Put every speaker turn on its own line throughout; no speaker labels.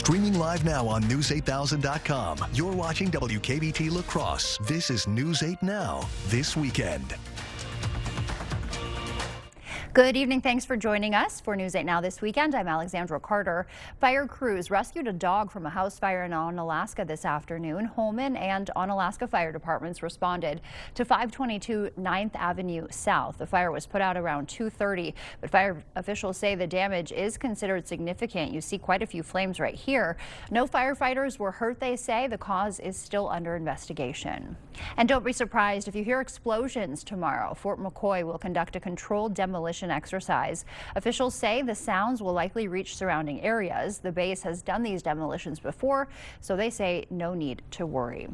Streaming live now on News8000.com. You're watching WKBT La Crosse. This is News 8 Now, this weekend.
Good evening. Thanks for joining us for News 8 Now this weekend. I'm Alexandra Carter. Fire crews rescued a dog from a house fire in Onalaska this afternoon. Holmen and Onalaska fire departments responded to 522 9th Avenue South. The fire was put out around 2:30, but fire officials say the damage is considered significant. You see quite a few flames right here. No firefighters were hurt, they say. The cause is still under investigation. And don't be surprised if you hear explosions tomorrow. Fort McCoy will conduct a controlled demolition exercise. Officials say the sounds will likely reach surrounding areas. The base has done these demolitions before, so they say no need to worry.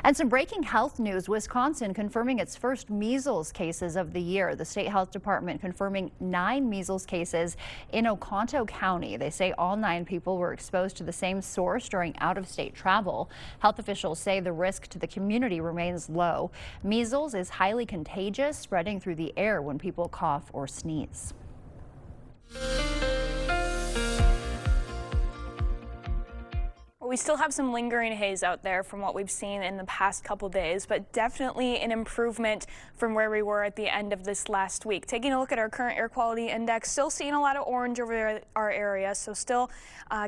And some breaking health news. Wisconsin confirming its first measles cases of the year. The state health department confirming 9 measles cases in Oconto County. They say all 9 people were exposed to the same source during out-of-state travel. Health officials say the risk to the community remains low. Measles is highly contagious, spreading through the air when people cough or sneeze.
We still have some lingering haze out there from what we've seen in the past couple days, but definitely an improvement from where we were at the end of this last week. Taking a look at our current air quality index, still seeing a lot of orange over our area, so still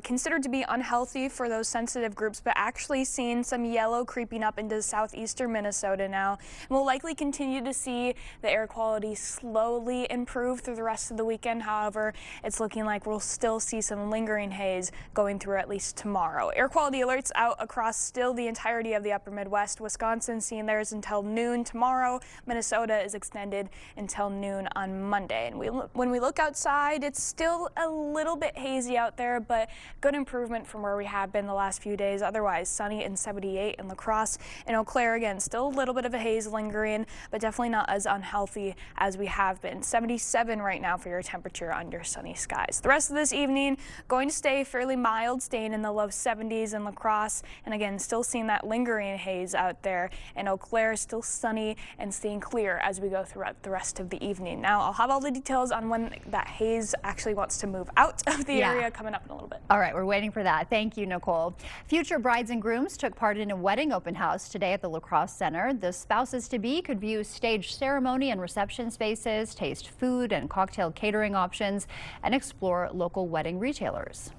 considered to be unhealthy for those sensitive groups, but actually seeing some yellow creeping up into southeastern Minnesota now. And we'll likely continue to see the air quality slowly improve through the rest of the weekend. However, it's looking like we'll still see some lingering haze going through at least tomorrow. Air quality alerts out across still the entirety of the upper Midwest. Wisconsin seeing theirs until noon tomorrow. Minnesota is extended until noon on Monday. And when we look outside, it's still a little bit hazy out there, but good improvement from where we have been the last few days. Otherwise, sunny and 78 in La Crosse. In Eau Claire, again, still a little bit of a haze lingering, but definitely not as unhealthy as we have been. 77 right now for your temperature under sunny skies. The rest of this evening going to stay fairly mild, staying in the low 70s in La Crosse, and again still seeing that lingering haze out there. And Eau Claire still sunny and staying clear as we go throughout the rest of the evening. Now I'll have all the details on when that haze actually wants to move out of the area coming up in a little bit.
All right, we're waiting for that. Thank you, Nicole. Future brides and grooms took part in a wedding open house today at the La Crosse Center. The spouses-to-be could view staged ceremony and reception spaces, taste food and cocktail catering options, and explore local wedding retailers.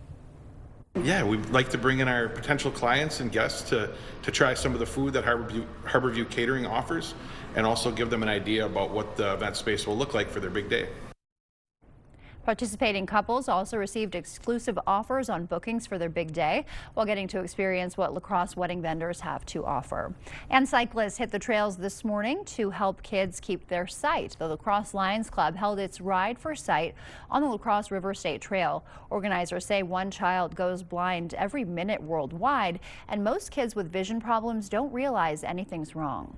Yeah, we'd like to bring in our potential clients and guests to try some of the food that Harborview Catering offers, and also give them an idea about what the event space will look like for their big day.
Participating couples also received exclusive offers on bookings for their big day while getting to experience what La Crosse wedding vendors have to offer. And cyclists hit the trails this morning to help kids keep their sight. The La Crosse Lions Club held its Ride for Sight on the La Crosse River State Trail. Organizers say one child goes blind every minute worldwide, and most kids with vision problems don't realize anything's wrong.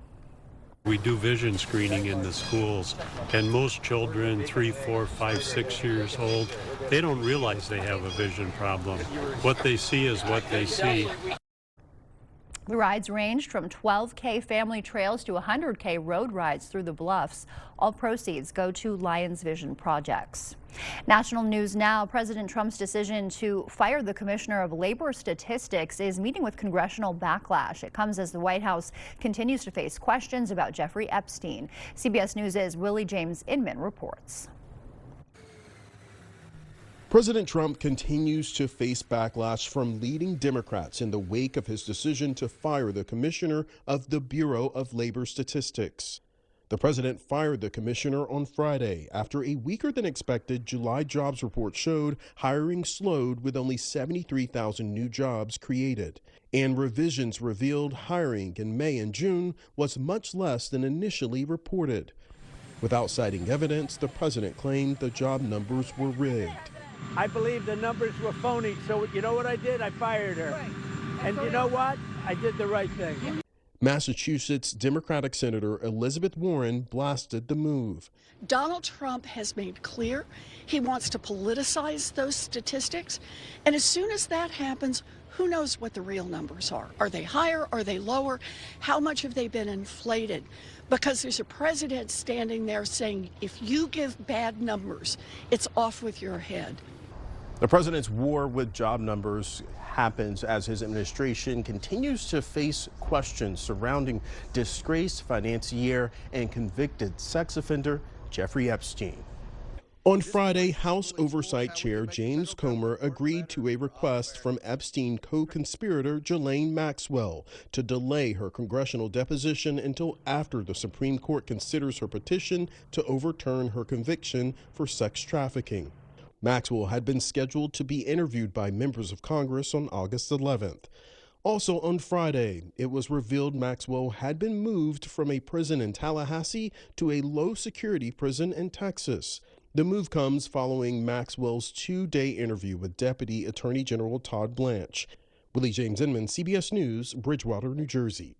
We do vision screening in the schools, and most children 3, 4, 5, 6 years old, they don't realize they have a vision problem. What they see is what they see.
The rides ranged from 12K family trails to 100K road rides through the bluffs. All proceeds go to Lions Vision projects. National news now. President Trump's decision to fire the Commissioner of Labor Statistics is meeting with congressional backlash. It comes as the White House continues to face questions about Jeffrey Epstein. CBS News' Willie James Inman reports.
President Trump continues to face backlash from leading Democrats in the wake of his decision to fire the commissioner of the Bureau of Labor Statistics. The president fired the commissioner on Friday after a weaker than expected July jobs report showed hiring slowed with only 73,000 new jobs created. And revisions revealed hiring in May and June was much less than initially reported. Without citing evidence, the president claimed the job numbers were rigged.
I believe the numbers were phony, so you know what I did? I fired her. And you know what? I did the right thing.
Massachusetts Democratic Senator Elizabeth Warren blasted the move.
Donald Trump has made clear he wants to politicize those statistics. And as soon as that happens, who knows what the real numbers are? Are they higher? Are they lower? How much have they been inflated? Because there's a president standing there saying, if you give bad numbers, it's off with your head.
The president's war with job numbers happens as his administration continues to face questions surrounding disgraced financier and convicted sex offender Jeffrey Epstein. On Friday, House Oversight Chair James Comer agreed to a request from Epstein co-conspirator Ghislaine Maxwell to delay her congressional deposition until after the Supreme Court considers her petition to overturn her conviction for sex trafficking. Maxwell had been scheduled to be interviewed by members of Congress on August 11th. Also on Friday, it was revealed Maxwell had been moved from a prison in Tallahassee to a low-security prison in Texas. The move comes following Maxwell's two-day interview with Deputy Attorney General Todd Blanche. Willie James Inman, CBS News, Bridgewater, New Jersey.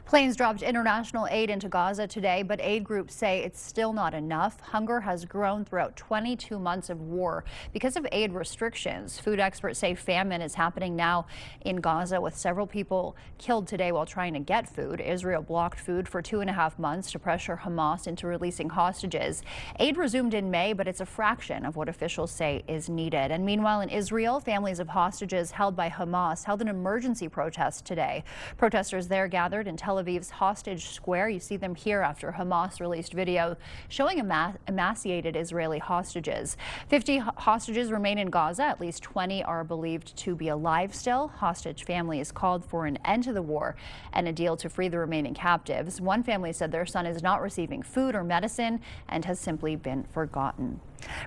Planes dropped international aid into Gaza today, but aid groups say it's still not enough. Hunger has grown throughout 22 months of war because of aid restrictions. Food experts say famine is happening now in Gaza, with several people killed today while trying to get food. Israel blocked food for 2.5 months to pressure Hamas into releasing hostages. Aid resumed in May, but it's a fraction of what officials say is needed. And meanwhile, in Israel, families of hostages held by Hamas held an emergency protest today. Protesters there gathered in Tel Aviv's Hostage Square. You see them here after Hamas released video showing emaciated Israeli hostages. 50 hostages remain in Gaza. At least 20 are believed to be alive still. Hostage families called for an end to the war and a deal to free the remaining captives. One family said their son is not receiving food or medicine and has simply been forgotten.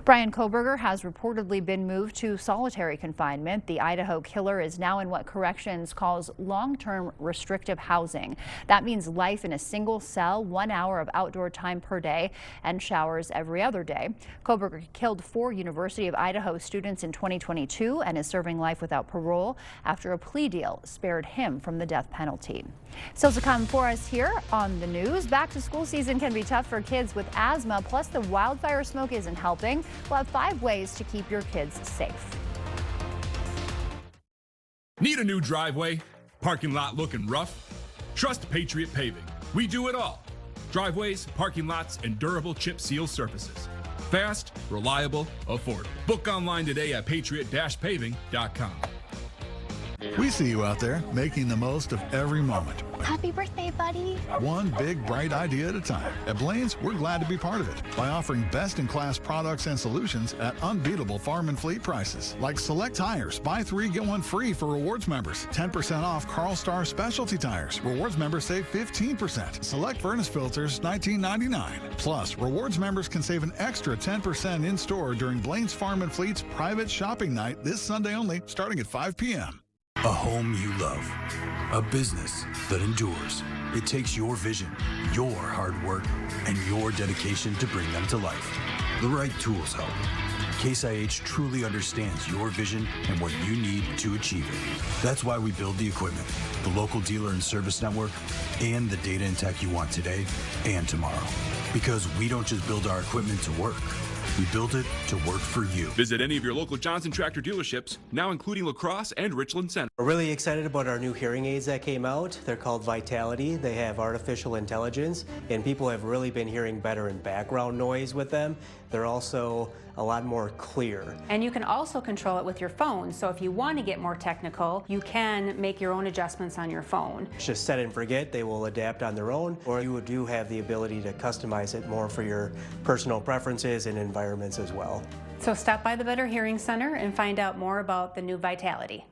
Bryan Kohberger has reportedly been moved to solitary confinement. The Idaho killer is now in what corrections calls long-term restrictive housing. That means life in a single cell, 1 hour of outdoor time per day, and showers every other day. Kohberger killed 4 University of Idaho students in 2022 and is serving life without parole after a plea deal spared him from the death penalty. Still to come for us here on the news. Back to school season can be tough for kids with asthma, plus the wildfire smoke isn't helping. We'll have 5 ways to keep your kids safe.
Need a new driveway? Parking lot looking rough? Trust Patriot Paving. We do it all. Driveways, parking lots, and durable chip seal surfaces. Fast, reliable, affordable. Book online today at patriot-paving.com.
We see you out there making the most of every moment.
Happy birthday, buddy.
One big, bright idea at a time. At Blaine's, we're glad to be part of it by offering best-in-class products and solutions at unbeatable farm and fleet prices. Like select tires, buy 3, get 1 free for rewards members. 10% off Carl Star specialty tires. Rewards members save 15%. Select furnace filters, $19.99. Plus, rewards members can save an extra 10% in-store during Blaine's Farm and Fleet's private shopping night this Sunday only, starting at 5 p.m.
A home you love, a business that endures. It takes your vision, your hard work, and your dedication to bring them to life. The right tools help. Case IH truly understands your vision and what you need to achieve it. That's why we build the equipment, the local dealer and service network, and the data and tech you want today and tomorrow. Because we don't just build our equipment to work. We built it to work for you.
Visit any of your local Johnson Tractor dealerships, now including La Crosse and Richland Center.
We're really excited about our new hearing aids that came out. They're called Vitality. They have artificial intelligence, and people have really been hearing better in background noise with them. They're also a lot more clear.
And you can also control it with your phone. So if you want to get more technical, you can make your own adjustments on your phone.
It's just set and forget. They will adapt on their own, or you do have the ability to customize it more for your personal preferences and environments as well.
So stop by the Better Hearing Center and find out more about the new Vitality.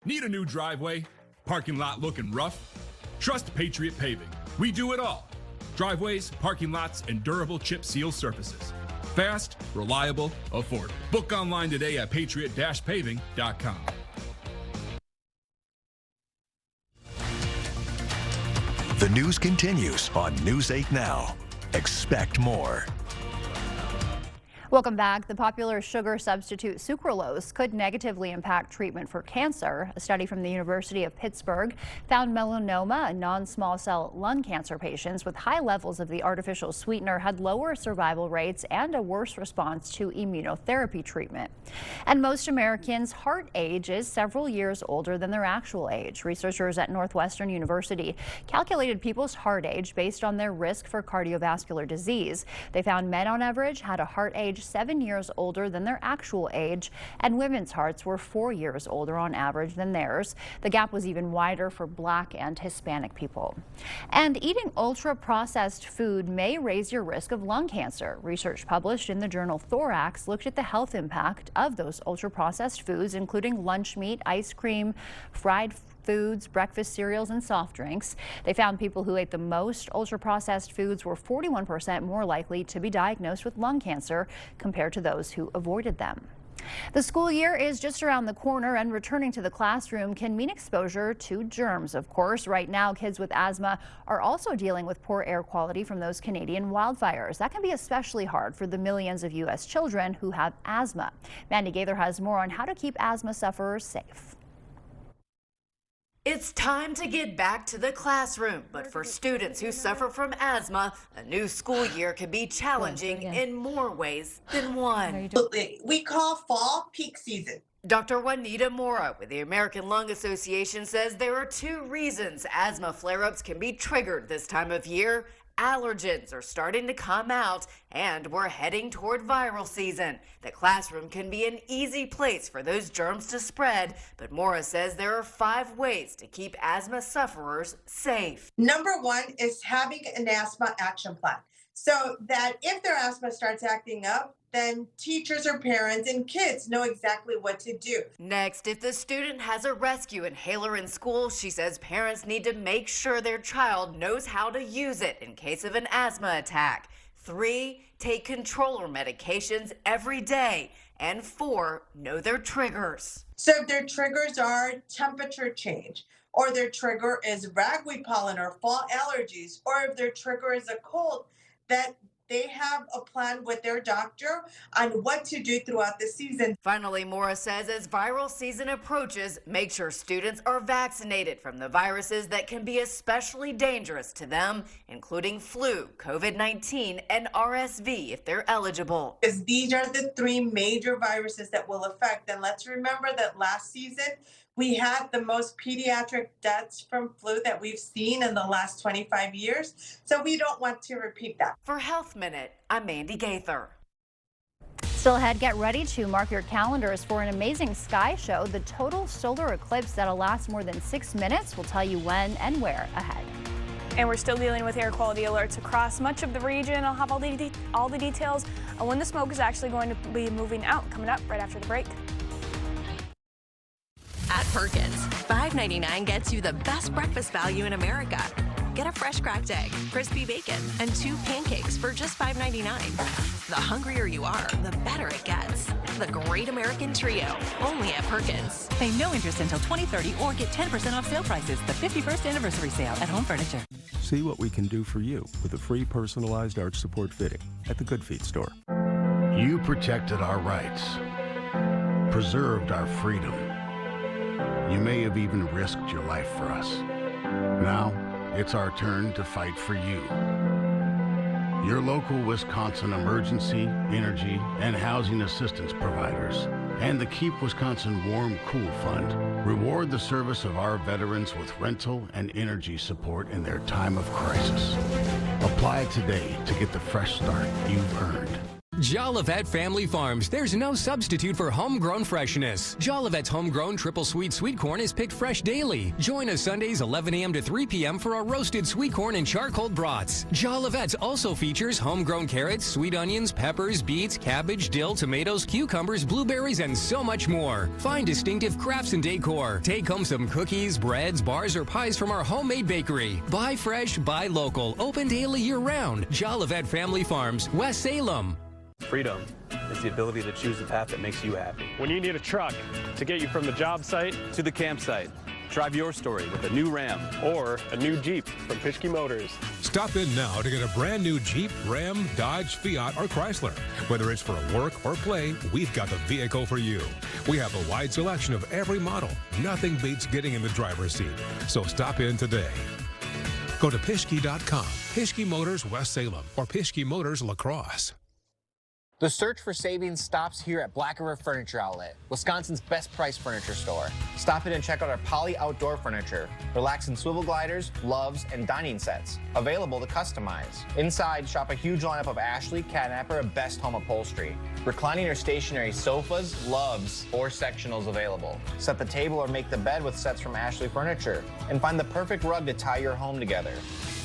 Need a new driveway? Parking lot looking rough? Trust Patriot Paving. We do it all. Driveways, parking lots, and durable chip seal surfaces. Fast, reliable, affordable. Book online today at patriot-paving.com.
The news continues on News 8 Now. Expect more.
Welcome back. The popular sugar substitute sucralose could negatively impact treatment for cancer. A study from the University of Pittsburgh found melanoma and non-small cell lung cancer patients with high levels of the artificial sweetener had lower survival rates and a worse response to immunotherapy treatment. And most Americans' heart age is several years older than their actual age. Researchers at Northwestern University calculated people's heart age based on their risk for cardiovascular disease. They found men on average had a heart age 7 years older than their actual age, and women's hearts were 4 years older on average than theirs. The gap was even wider for Black and Hispanic people. And eating ultra-processed food may raise your risk of lung cancer. Research published in the journal Thorax looked at the health impact of those ultra-processed foods, including lunch meat, ice cream, fried foods, breakfast cereals, and soft drinks. They found people who ate the most ultra-processed foods were 41% more likely to be diagnosed with lung cancer compared to those who avoided them. The school year is just around the corner, and returning to the classroom can mean exposure to germs, of course. Right now, kids with asthma are also dealing with poor air quality from those Canadian wildfires. That can be especially hard for the millions of U.S. children who have asthma. Mandy Gaither has more on how to keep asthma sufferers safe.
It's time to get back to the classroom, but for students who suffer from asthma, a new school year can be challenging in more ways than one.
We call fall peak season.
Dr. Juanita Mora with the American Lung Association says there are 2 reasons asthma flare-ups can be triggered this time of year. Allergens are starting to come out, and we're heading toward viral season. The classroom can be an easy place for those germs to spread, but Mora says there are 5 ways to keep asthma sufferers safe.
Number 1 is having an asthma action plan, so that if their asthma starts acting up, then teachers or parents and kids know exactly what to do.
Next, if the student has a rescue inhaler in school, she says parents need to make sure their child knows how to use it in case of an asthma attack. 3, take controller medications every day. And 4, know their triggers.
So if their triggers are temperature change, or their trigger is ragweed pollen or fall allergies, or if their trigger is a cold, that they have a plan with their doctor on what to do throughout the season.
Finally, Mora says as viral season approaches, make sure students are vaccinated from the viruses that can be especially dangerous to them, including flu, COVID-19, and RSV if they're eligible.
Because these are the 3 major viruses that will affect. And let's remember that last season, we had the most pediatric deaths from flu that we've seen in the last 25 years. So we don't want to repeat that.
For Health Minute, I'm Mandy Gaither.
Still ahead, get ready to mark your calendars for an amazing sky show. The total solar eclipse that'll last more than 6 minutes. We'll tell you when and where ahead.
And we're still dealing with air quality alerts across much of the region. I'll have all the details on when the smoke is actually going to be moving out coming up right after the break.
At Perkins, $5.99 gets you the best breakfast value in America. Get a fresh cracked egg, crispy bacon, and 2 pancakes for just $5.99. The hungrier you are, the better it gets. The Great American Trio, only at Perkins.
Pay no interest until 2030 or get 10% off sale prices. The 51st anniversary sale at Home Furniture.
See what we can do for you with a free personalized arch support fitting at the Good Feet store.
You protected our rights, preserved our freedom. You may have even risked your life for us. Now, it's our turn to fight for you. Your local Wisconsin emergency, energy, and housing assistance providers and the Keep Wisconsin Warm Cool Fund reward the service of our veterans with rental and energy support in their time of crisis. Apply today to get the fresh start you've earned.
Jolivet Family Farms. There's no substitute for homegrown freshness. Jolivet's homegrown triple sweet corn is picked fresh daily. Join us Sundays 11 a.m. to 3 p.m. for our roasted sweet corn and charcoal brats. Jolivet's also features homegrown carrots, sweet onions, peppers, beets, cabbage, dill, tomatoes, cucumbers, blueberries, and so much more. Find distinctive crafts and decor. Take home some cookies, breads, bars, or pies from our homemade bakery. Buy fresh, buy local. Open daily year-round. Jolivet Family Farms, West Salem.
Freedom is the ability to choose the path that makes you happy. When you need a truck to get you from the job site to the campsite, drive your story with a new Ram or a new Jeep from Pischke Motors.
Stop in now to get a brand new Jeep, Ram, Dodge, Fiat, or Chrysler. Whether it's for work or play, we've got the vehicle for you. We have a wide selection of every model. Nothing beats getting in the driver's seat. So stop in today. Go to Pischke.com, Pischke Motors West Salem, or Pischke Motors La Crosse.
The search for savings stops here at Black River Furniture Outlet, Wisconsin's best price furniture store. Stop in and check out our Poly outdoor furniture, relaxing swivel gliders, loves, and dining sets, available to customize. Inside, shop a huge lineup of Ashley, Catnapper, and Best Home Upholstery. Reclining or stationary sofas, loves, or sectionals available. Set the table or make the bed with sets from Ashley Furniture, and find the perfect rug to tie your home together.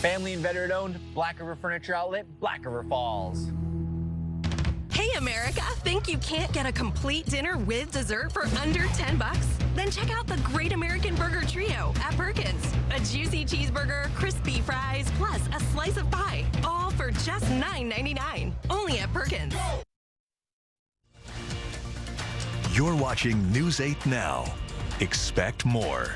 Family and veteran owned, Black River Furniture Outlet, Black River Falls.
Hey, America! Think you can't get a complete dinner with dessert for under $10? Then check out the Great American Burger Trio at Perkins. A juicy cheeseburger, crispy fries, plus a slice of pie. All for just $9.99. Only at Perkins.
You're watching News 8 Now. Expect more.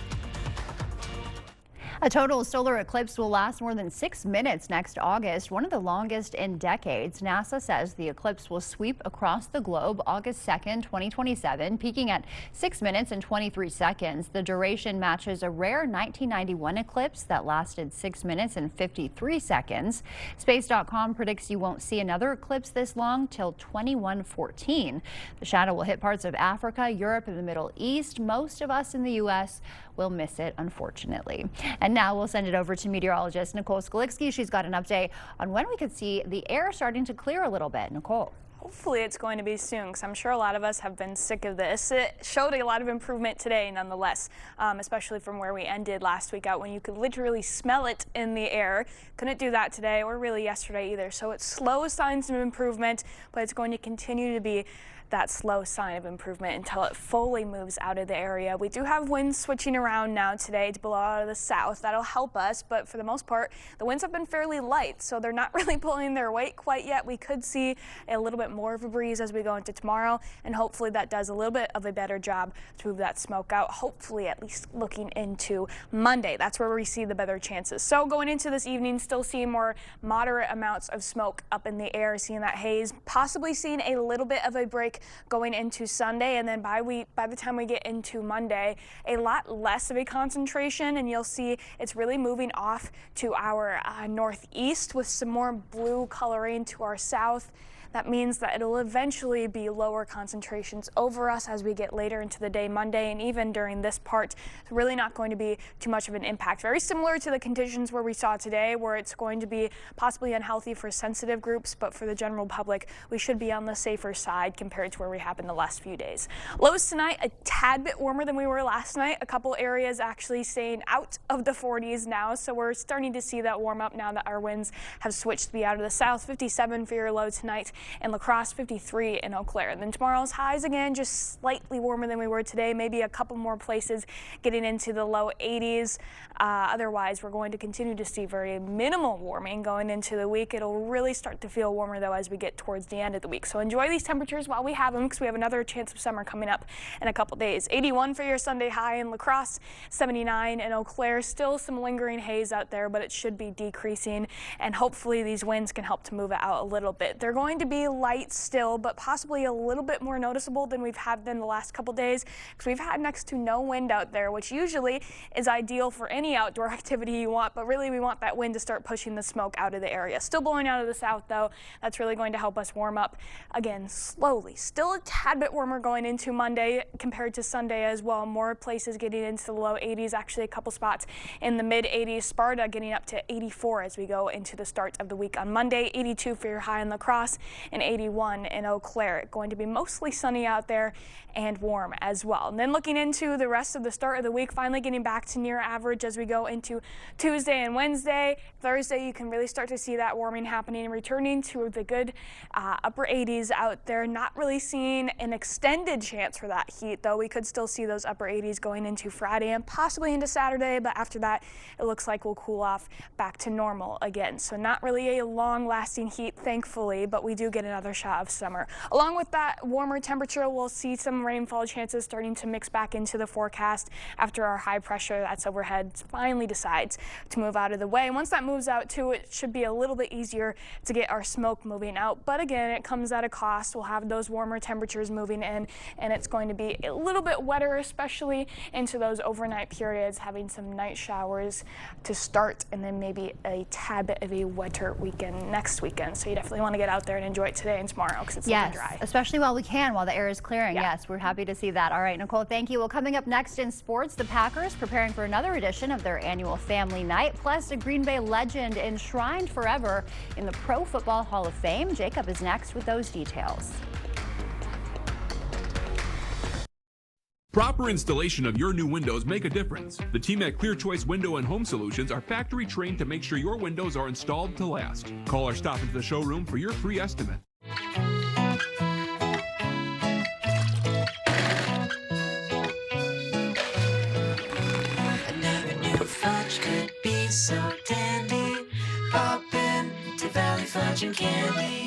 A total solar eclipse will last more than 6 minutes next August, one of the longest in decades. NASA says the eclipse will sweep across the globe August 2nd, 2027, peaking at 6 minutes and 23 seconds. The duration matches a rare 1991 eclipse that lasted 6 minutes and 53 seconds. Space.com predicts you won't see another eclipse this long till 2114. The shadow will hit parts of Africa, Europe, and the Middle East. Most of us in the U.S. will miss it, unfortunately. And now we'll send it over to meteorologist Nicole Skalicki. She's got an update on when we could see the air starting to clear a little bit. Nicole.
Hopefully it's going to be soon, because I'm sure a lot of us have been sick of this. It showed a lot of improvement today, nonetheless, especially from where we ended last week out when you could literally smell it in the air. Couldn't do that today or really yesterday either. So it's slow signs of improvement, but it's going to continue to be that slow sign of improvement until it fully moves out of the area. We do have winds switching around now today to blow out of the south. That'll help us, but for the most part, the winds have been fairly light, so they're not really pulling their weight quite yet. We could see a little bit more of a breeze as we go into tomorrow, and hopefully that does a little bit of a better job to move that smoke out, hopefully at least looking into Monday. That's where we see the better chances. So going into this evening, still seeing more moderate amounts of smoke up in the air, seeing that haze, possibly seeing a little bit of a break going into Sunday, and then by the time we get into Monday, a lot less of a concentration, and you'll see it's really moving off to our northeast with some more blue coloring to our south. That means that it'll eventually be lower concentrations over us as we get later into the day Monday, and even during this part, it's really not going to be too much of an impact. Very similar to the conditions where we saw today, where it's going to be possibly unhealthy for sensitive groups, but for the general public, we should be on the safer side compared to where we have in the last few days. Lows tonight, a tad bit warmer than we were last night. A couple areas actually staying out of the 40s now, so we're starting to see that warm up now that our winds have switched to be out of the south. 57 for your low tonight. In La Crosse, 53 in Eau Claire. And then tomorrow's highs again, just slightly warmer than we were today, maybe a couple more places getting into the low 80s. Otherwise, we're going to continue to see very minimal warming going into the week. It'll really start to feel warmer, though, as we get towards the end of the week. So enjoy these temperatures while we have them, because we have another chance of summer coming up in a couple days. 81 for your Sunday high in La Crosse, 79 in Eau Claire. Still some lingering haze out there, but it should be decreasing, and hopefully these winds can help to move it out a little bit. They're going to be light still, but possibly a little bit more noticeable than we've had in the last couple days, because we've had next to no wind out there, which usually is ideal for any outdoor activity you want, but really we want that wind to start pushing the smoke out of the area. Still blowing out of the south, though. That's really going to help us warm up again slowly. Still a tad bit warmer going into Monday compared to Sunday as well. More places getting into the low 80s, actually a couple spots in the mid 80s. Sparta getting up to 84 as we go into the start of the week on Monday. 82 for your high in La Crosse, and 81 in Eau Claire. Going to be mostly sunny out there and warm as well. And then looking into the rest of the start of the week, finally getting back to near average as we go into Tuesday and Wednesday. Thursday, you can really start to see that warming happening and returning to the good upper 80s out there. Not really seeing an extended chance for that heat, though. We could still see those upper 80s going into Friday and possibly into Saturday, but after that, it looks like we'll cool off back to normal again. So not really a long-lasting heat, thankfully, but we do get another shot of summer. Along with that warmer temperature, we'll see some rainfall chances starting to mix back into the forecast after our high pressure that's overhead finally decides to move out of the way. Once that moves out too, it should be a little bit easier to get our smoke moving out. But again, it comes at a cost. We'll have those warmer temperatures moving in, and it's going to be a little bit wetter, especially into those overnight periods, having some night showers to start, and then maybe a tad bit of a wetter weekend next weekend. So you definitely want to get out there and enjoy enjoy it today and tomorrow because it's
yes,
looking dry.
Especially while we can, while the air is clearing.
Yeah.
Yes, we're happy to see that. All right, Nicole, thank you. Well, coming up next in sports, the Packers preparing for another edition of their annual family night, plus a Green Bay legend enshrined forever in the Pro Football Hall of Fame. Jacob is next with those details.
Proper installation of your new windows make a difference. The team at Clear Choice Window and Home Solutions are factory trained to make sure your windows are installed to last. Call or stop into the showroom for your free estimate.
Fudge could be so dandy. Pop in to Valley Fudge and Candy.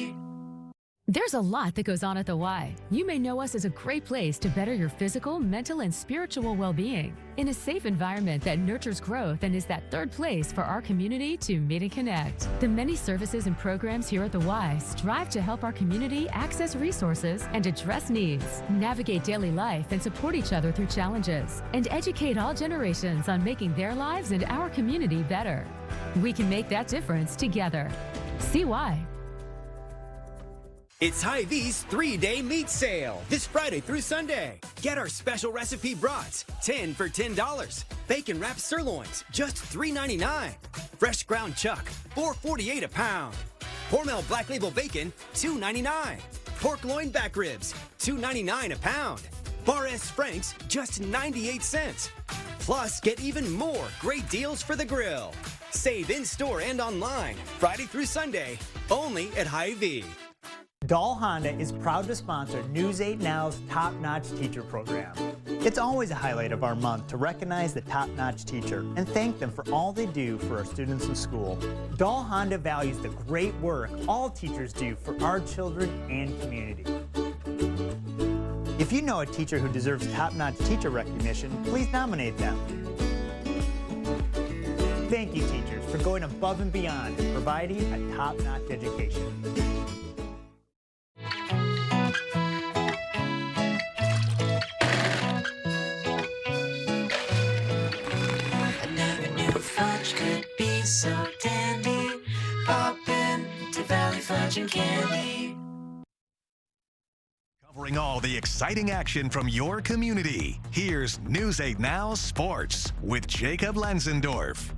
There's a lot that goes on at the Y. You may know us as a great place to better your physical, mental, and spiritual well-being in a safe environment that nurtures growth and is that third place for our community to meet and connect. The many services and programs here at the Y strive to help our community access resources and address needs, navigate daily life and support each other through challenges, and educate all generations on making their lives and our community better. We can make that difference together. See why.
It's Hy-Vee's 3-day meat sale this Friday through Sunday. Get our special recipe brats, 10 for $10. Bacon wrapped sirloins, just $3.99. Fresh ground chuck, $4.48 a pound. Hormel Black Label bacon, $2.99. Pork loin back ribs, $2.99 a pound. Bar S Franks, just 98 cents. Plus, get even more great deals for the grill. Save in-store and online, Friday through Sunday, only at Hy-Vee.
Dahl Honda is proud to sponsor News 8 Now's Top Notch Teacher program. It's always a highlight of our month to recognize the top-notch teacher and thank them for all they do for our students in school. Dahl Honda values the great work all teachers do for our children and community. If you know a teacher who deserves top-notch teacher recognition, please nominate them. Thank you, teachers, for going above and beyond and providing a top-notch education.
Fudge could be so dandy. Pop in to Valley Fudge and Candy.
Covering all the exciting action from your community. Here's News 8 Now Sports with Jacob Lenzendorf.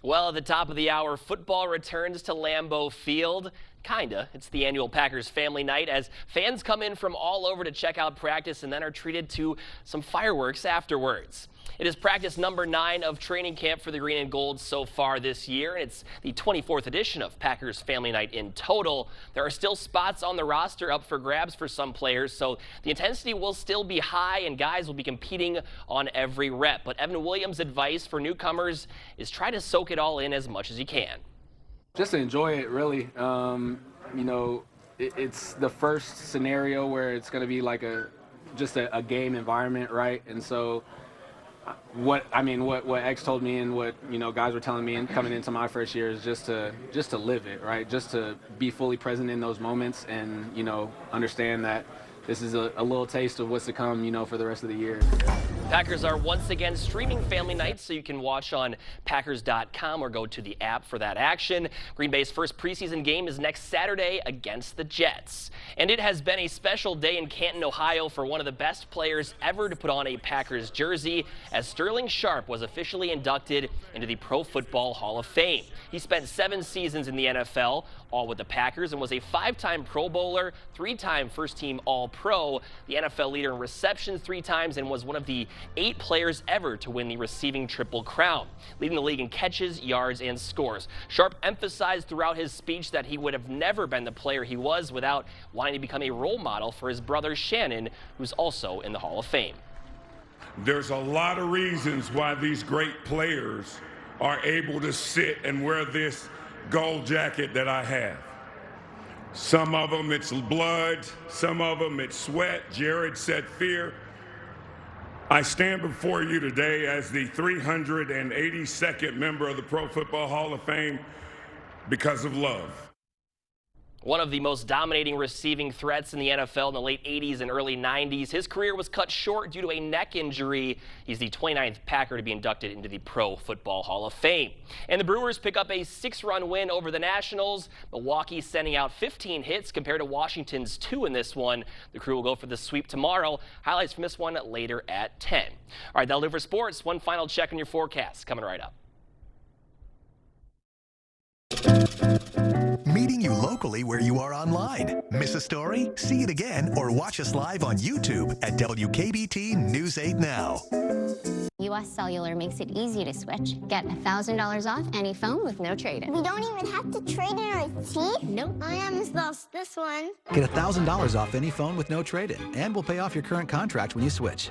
Well, at the top of the hour, football returns to Lambeau Field. Kinda. It's the annual Packers family night as fans come in from all over to check out practice and then are treated to some fireworks afterwards. It is practice number 9 of training camp for the Green and Gold so far this year, and it's the 24th edition of Packers Family Night in total. There are still spots on the roster up for grabs for some players, so the intensity will still be high and guys will be competing on every rep. But Evan Williams' advice for newcomers is try to soak it all in as much as you can.
Just to enjoy it, really. You know, it's the first scenario where it's going to be like just a game environment, right? And so what X told me and what, you know, guys were telling me and coming into my first year is just to live it, right? Just to be fully present in those moments and, you know, understand that this is a little taste of what's to come, you know, for the rest of the year.
Packers are once again streaming family nights, so you can watch on Packers.com or go to the app for that action. Green Bay's first preseason game is next Saturday against the Jets. And it has been a special day in Canton, Ohio for one of the best players ever to put on a Packers jersey, as Sterling Sharpe was officially inducted into the Pro Football Hall of Fame. He spent 7 seasons in the NFL, all with the Packers, and was a 5-time Pro Bowler, 3-time first-team All-Pro, the NFL leader in receptions 3 times, and was one of the 8 players ever to win the receiving Triple Crown, leading the league in catches, yards, and scores. Sharpe emphasized throughout his speech that he would have never been the player he was without wanting to become a role model for his brother Shannon, who's also in the Hall of Fame.
There's a lot of reasons why these great players are able to sit and wear this gold jacket that I have. Some of them it's blood, some of them it's sweat. Jared said fear. I stand before you today as the 382nd member of the Pro Football Hall of Fame because of love.
One of the most dominating receiving threats in the NFL in the late 80s and early 90s. His career was cut short due to a neck injury. He's the 29th Packer to be inducted into the Pro Football Hall of Fame. And the Brewers pick up a 6-run win over the Nationals. Milwaukee sending out 15 hits compared to Washington's 2 in this one. The Crew will go for the sweep tomorrow. Highlights from this one later at 10. All right, that'll do for sports. One final check on your forecast coming right up.
Meeting you locally where you are online. Miss a story? See it again or watch us live on YouTube at WKBT News 8 Now.
U.S. Cellular makes it easy to switch. Get $1,000 off any phone with no trade-in.
We don't even have to trade in our teeth?
Nope.
I almost lost this one.
Get $1,000 off any phone with no trade-in, and we'll pay off your current contract when you switch.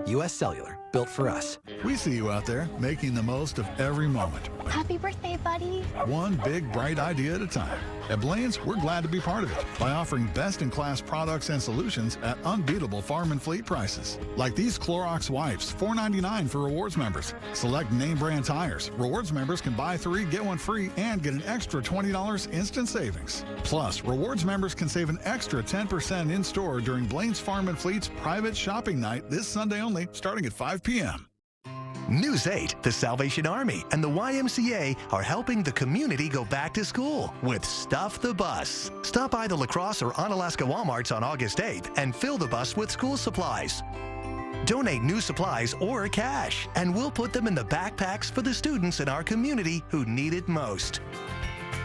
U.S. Cellular, built for us.
We see you out there making the most of every moment.
Happy birthday, buddy.
One big, bright idea at a time. At Blaine's, we're glad to be part of it by offering best-in-class products and solutions at unbeatable farm and fleet prices. Like these Clorox wipes, $4.99 for rewards members. Select name brand tires. Rewards members can buy 3, get 1 free, and get an extra $20 instant savings. Plus, rewards members can save an extra 10% in-store during Blaine's Farm and Fleet's private shopping night this Sunday only, starting at 5 p.m.
News 8, the Salvation Army and the YMCA are helping the community go back to school with Stuff the Bus. Stop by the La Crosse or Onalaska Walmarts on August 8th and fill the bus with school supplies. Donate new supplies or cash, and we'll put them in the backpacks for the students in our community who need it most.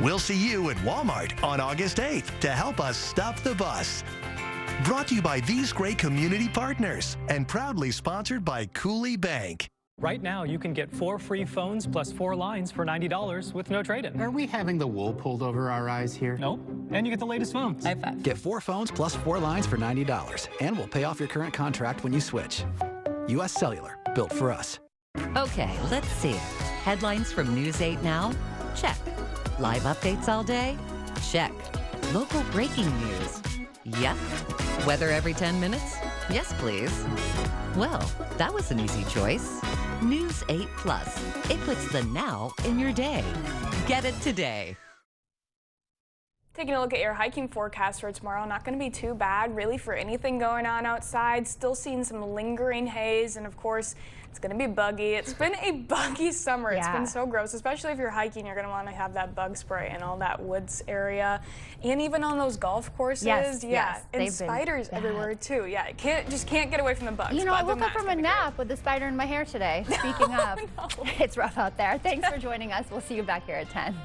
We'll see you at Walmart on August 8th to help us stuff the bus. Brought to you by these great community partners and proudly sponsored by Cooley Bank.
Right now, you can get 4 free phones plus 4 lines for $90 with no trade-in.
Are we having the wool pulled over our eyes here?
Nope. And you get the latest phones.
Get 4 phones plus 4 lines for $90, and we'll pay off your current contract when you switch. U.S. Cellular, built for us.
Okay, let's see. Headlines from News 8 Now? Check. Live updates all day? Check. Local breaking news? Yep. Weather every 10 minutes? Yes, please. Well, that was an easy choice. News 8 Plus. It puts the now in your day. Get it today.
Taking a look at your hiking forecast for tomorrow, not going to be too bad really for anything going on outside. Still seeing some lingering haze, and of course it's going to be buggy. It's been a buggy summer. It's been so gross, especially if you're hiking. You're going to want to have that bug spray in all that woods area, and even on those golf courses.
Yes,
and spiders everywhere too. Yeah, just can't get away from the bugs.
You know, I woke up from a nap with a spider in my hair today. Speaking of, it's rough out there. Thanks for joining us. We'll see you back here at 10.